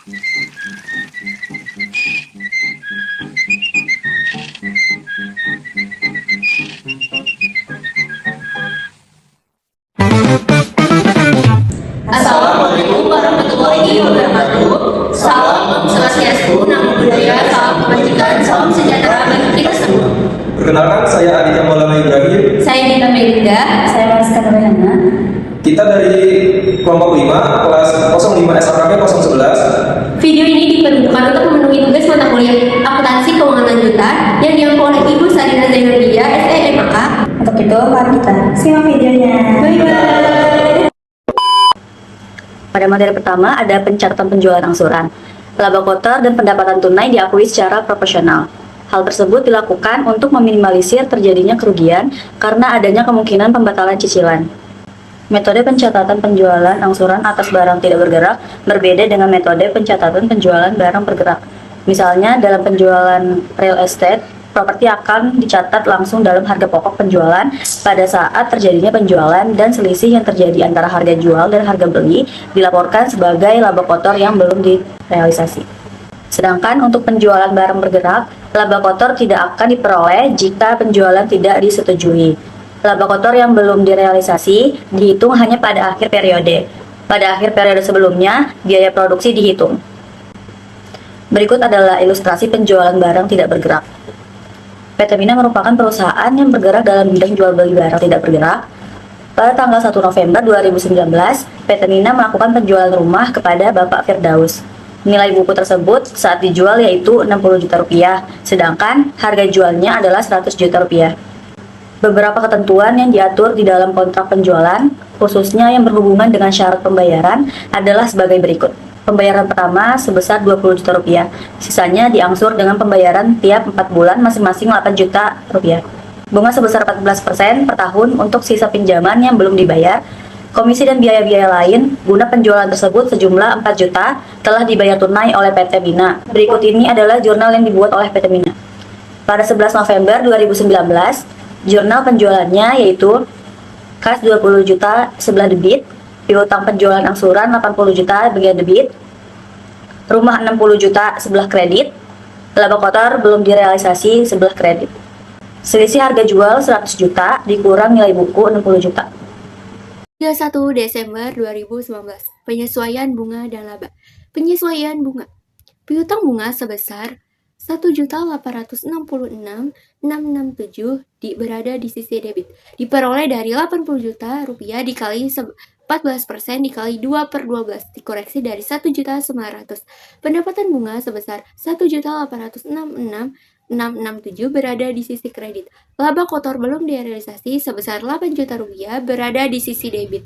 Assalamualaikum warahmatullahi wabarakatuh. Salam Om Swastiastu, Namo Buddhaya, salam kebajikan, salam sejahtera bagi kita semua. Perkenalkan, saya Aditya Maulana Ibrahim. Saya Dina Melinda. Saya Mariska Nurhana. Kita dari kelompok 5, kelas 05 SAKB 011. Video ini diperuntukkan untuk memenuhi tugas mata kuliah akuntansi keuangan lanjutan yang diampu oleh Ibu Sarina Zainudia, SEMAK. Untuk itu, mari kita simak videonya. Bye-bye. Pada materi pertama ada pencatatan penjualan angsuran. Laba kotor dan pendapatan tunai diakui secara proporsional. Hal tersebut dilakukan untuk meminimalisir terjadinya kerugian karena adanya kemungkinan pembatalan cicilan. Metode pencatatan penjualan angsuran atas barang tidak bergerak berbeda dengan metode pencatatan penjualan barang bergerak. Misalnya, dalam penjualan real estate, properti akan dicatat langsung dalam harga pokok penjualan pada saat terjadinya penjualan, dan selisih yang terjadi antara harga jual dan harga beli dilaporkan sebagai laba kotor yang belum direalisasi. Sedangkan untuk penjualan barang bergerak, laba kotor tidak akan diperoleh jika penjualan tidak disetujui. Laba kotor yang belum direalisasi dihitung hanya pada akhir periode. Pada akhir periode sebelumnya, biaya produksi dihitung. Berikut adalah ilustrasi penjualan barang tidak bergerak. PT Mina merupakan perusahaan yang bergerak dalam bidang jual beli barang tidak bergerak. Pada tanggal 1 November 2019, PT Mina melakukan penjualan rumah kepada Bapak Firdaus. Nilai buku tersebut saat dijual yaitu 60 juta rupiah, sedangkan harga jualnya adalah 100 juta rupiah. Beberapa ketentuan yang diatur di dalam kontrak penjualan, khususnya yang berhubungan dengan syarat pembayaran, adalah sebagai berikut. Pembayaran pertama sebesar 20 juta rupiah, sisanya diangsur dengan pembayaran tiap 4 bulan masing-masing 8 juta rupiah. Bunga sebesar 14% per tahun untuk sisa pinjaman yang belum dibayar. Komisi dan biaya-biaya lain guna penjualan tersebut sejumlah 4 juta telah dibayar tunai oleh PT Mina. Berikut ini adalah jurnal yang dibuat oleh PT Mina. Pada 11 November 2019, jurnal penjualannya yaitu kas 20 juta sebelah debit, piutang penjualan angsuran 80 juta bagian debit, rumah 60 juta sebelah kredit, laba kotor belum direalisasi sebelah kredit. Selisih harga jual 100 juta dikurang nilai buku 60 juta. 31 Desember 2019. Penyesuaian bunga dan laba. Penyesuaian bunga. Piutang bunga sebesar 1.866.667 berada di sisi debit. Diperoleh dari 80 juta rupiah dikali 14% dikali 2/12 dikoreksi dari 1.900.000. Pendapatan bunga sebesar 1.866.667 berada di sisi kredit. Laba kotor belum direalisasi sebesar 8 juta rupiah berada di sisi debit.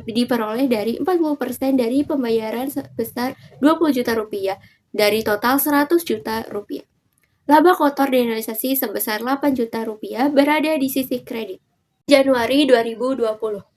Diperoleh dari 40% dari pembayaran sebesar 20 juta rupiah dari total 100 juta rupiah. Laba kotor direalisasi sebesar 8 juta rupiah berada di sisi kredit. Januari 2020,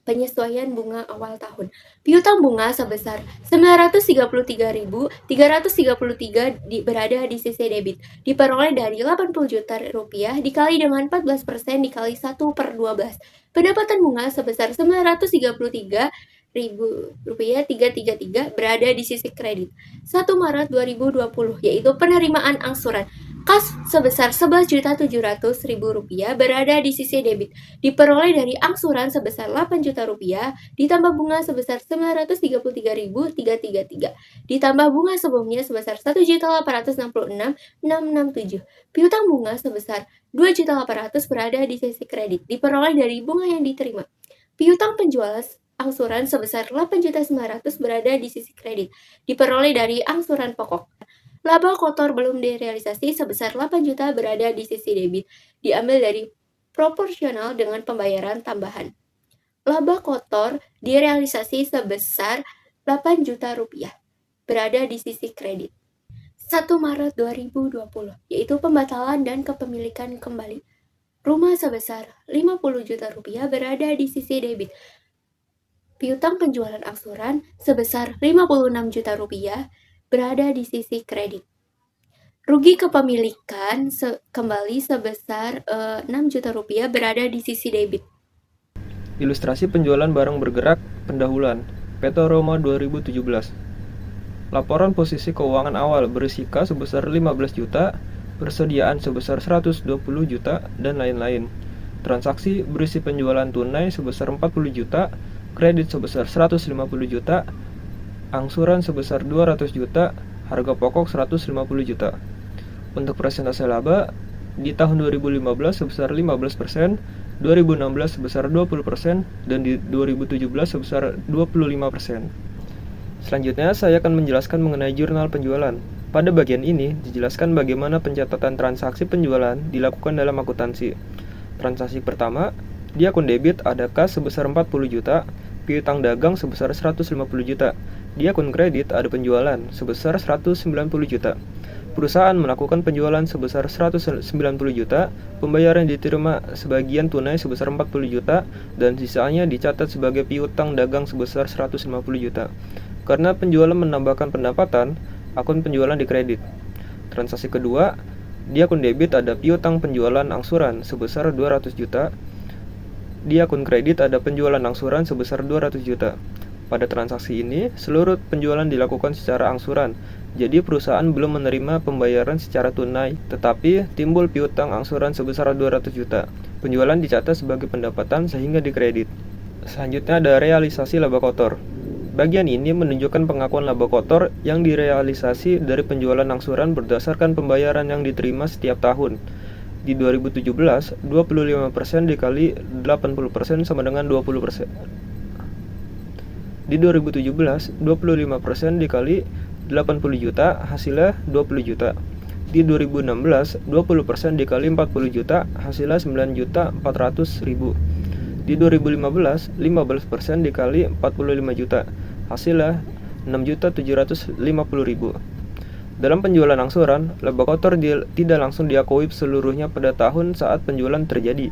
penyesuaian bunga awal tahun. Piutang bunga sebesar 933.333 berada di sisi debit. Diperoleh dari 80 juta rupiah dikali dengan 14% dikali 1/12. Pendapatan bunga sebesar 933.000 rupiah 333 berada di sisi kredit. 1 Maret 2020, yaitu penerimaan angsuran. Kas sebesar 11.700.000 rupiah berada di sisi debit. Diperoleh dari angsuran sebesar 8 juta rupiah ditambah bunga sebesar 933.333 ditambah bunga sebelumnya sebesar 1.866.667. Piutang bunga sebesar 2.800.000 berada di sisi kredit. Diperoleh dari bunga yang diterima. Piutang penjualan angsuran sebesar 8.900.000 berada di sisi kredit. Diperoleh dari angsuran pokok. Laba kotor belum direalisasi sebesar 8 juta berada di sisi debit, diambil dari proporsional dengan pembayaran tambahan. Laba kotor direalisasi sebesar 8 juta rupiah, berada di sisi kredit. 1 Maret 2020, yaitu pembatalan dan kepemilikan kembali. Rumah sebesar 50 juta rupiah berada di sisi debit. Piutang penjualan angsuran sebesar 56 juta rupiah berada di sisi kredit. Rugi kepemilikan kembali sebesar 6 juta rupiah berada di sisi debit. Ilustrasi penjualan barang bergerak pendahuluan PT Roma 2017. Laporan posisi keuangan awal berisi kas sebesar 15 juta, persediaan sebesar 120 juta, dan lain-lain. Transaksi berisi penjualan tunai sebesar 40 juta, kredit sebesar 150 juta, angsuran sebesar 200 juta, harga pokok 150 juta. Untuk persentase laba, di tahun 2015 sebesar 15%, 2016 sebesar 20%, dan di 2017 sebesar 25%. Selanjutnya, saya akan menjelaskan mengenai jurnal penjualan. Pada bagian ini, dijelaskan bagaimana pencatatan transaksi penjualan dilakukan dalam akuntansi. Transaksi pertama, di akun debit ada kas sebesar 40 juta, piutang dagang sebesar 150 juta. Di akun kredit ada penjualan sebesar 190 juta. Perusahaan melakukan penjualan sebesar 190 juta, pembayaran diterima sebagian tunai sebesar 40 juta, dan sisanya dicatat sebagai piutang dagang sebesar 150 juta. Karena penjualan menambahkan pendapatan, akun penjualan dikredit. Transaksi kedua, di akun debit ada piutang penjualan angsuran sebesar 200 juta. Di akun kredit ada penjualan angsuran sebesar 200 juta. Pada transaksi ini, seluruh penjualan dilakukan secara angsuran. Jadi perusahaan belum menerima pembayaran secara tunai, tetapi timbul piutang angsuran sebesar 200 juta. Penjualan dicatat sebagai pendapatan sehingga dikredit. Selanjutnya ada realisasi laba kotor. Bagian ini menunjukkan pengakuan laba kotor yang direalisasi dari penjualan angsuran berdasarkan pembayaran yang diterima setiap tahun. Di 2017, 25% dikali 80% sama dengan 20%. Di 2017, 25% dikali 80 juta hasilnya 20 juta. Di 2016, 20% dikali 40 juta hasilnya 9.400.000. Di 2015, 15% dikali 45 juta, hasilnya 6.750.000. Dalam penjualan angsuran, laba kotor tidak langsung diakui seluruhnya pada tahun saat penjualan terjadi.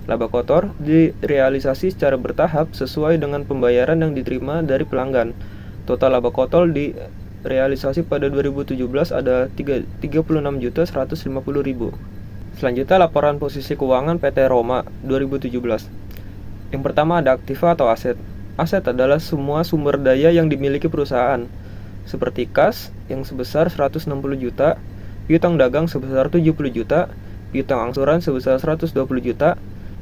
Laba kotor direalisasi secara bertahap sesuai dengan pembayaran yang diterima dari pelanggan. Total laba kotor direalisasi pada 2017 ada 36.150.000. Selanjutnya laporan posisi keuangan PT Roma 2017. Yang pertama ada aktiva atau aset. Aset adalah semua sumber daya yang dimiliki perusahaan, seperti kas yang sebesar 160 juta, piutang dagang sebesar 70 juta, piutang angsuran sebesar 120 juta,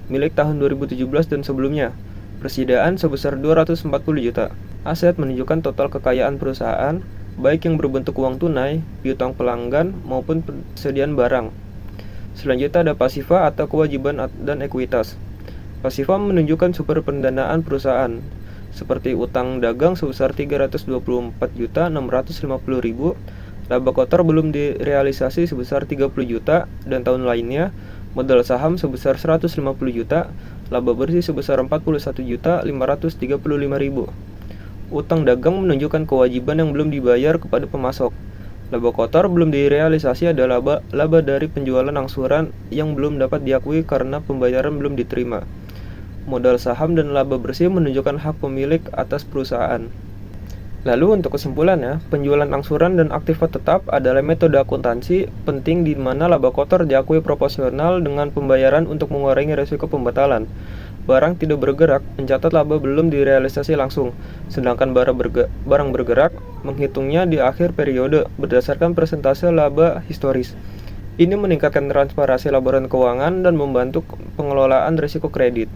milik tahun 2017 dan sebelumnya, persediaan sebesar 240 juta. Aset menunjukkan total kekayaan perusahaan, baik yang berbentuk uang tunai, piutang pelanggan, maupun persediaan barang. Selanjutnya ada pasiva atau kewajiban dan ekuitas. Pasiva menunjukkan sumber pendanaan perusahaan, seperti utang dagang sebesar 324.650.000, laba kotor belum direalisasi sebesar 30 juta, dan tahun lainnya, modal saham sebesar 150 juta, laba bersih sebesar 41.535.000. Utang dagang menunjukkan kewajiban yang belum dibayar kepada pemasok. Laba kotor belum direalisasi ada laba dari penjualan angsuran yang belum dapat diakui karena pembayaran belum diterima. Modal saham dan laba bersih menunjukkan hak pemilik atas perusahaan. Lalu untuk kesimpulannya, penjualan angsuran dan aktiva tetap adalah metode akuntansi penting di mana laba kotor diakui proporsional dengan pembayaran untuk mengurangi risiko pembatalan. Barang tidak bergerak, mencatat laba belum direalisasi langsung, sedangkan barang bergerak, menghitungnya di akhir periode berdasarkan persentase laba historis. Ini meningkatkan transparansi laporan keuangan dan membantu pengelolaan risiko kredit.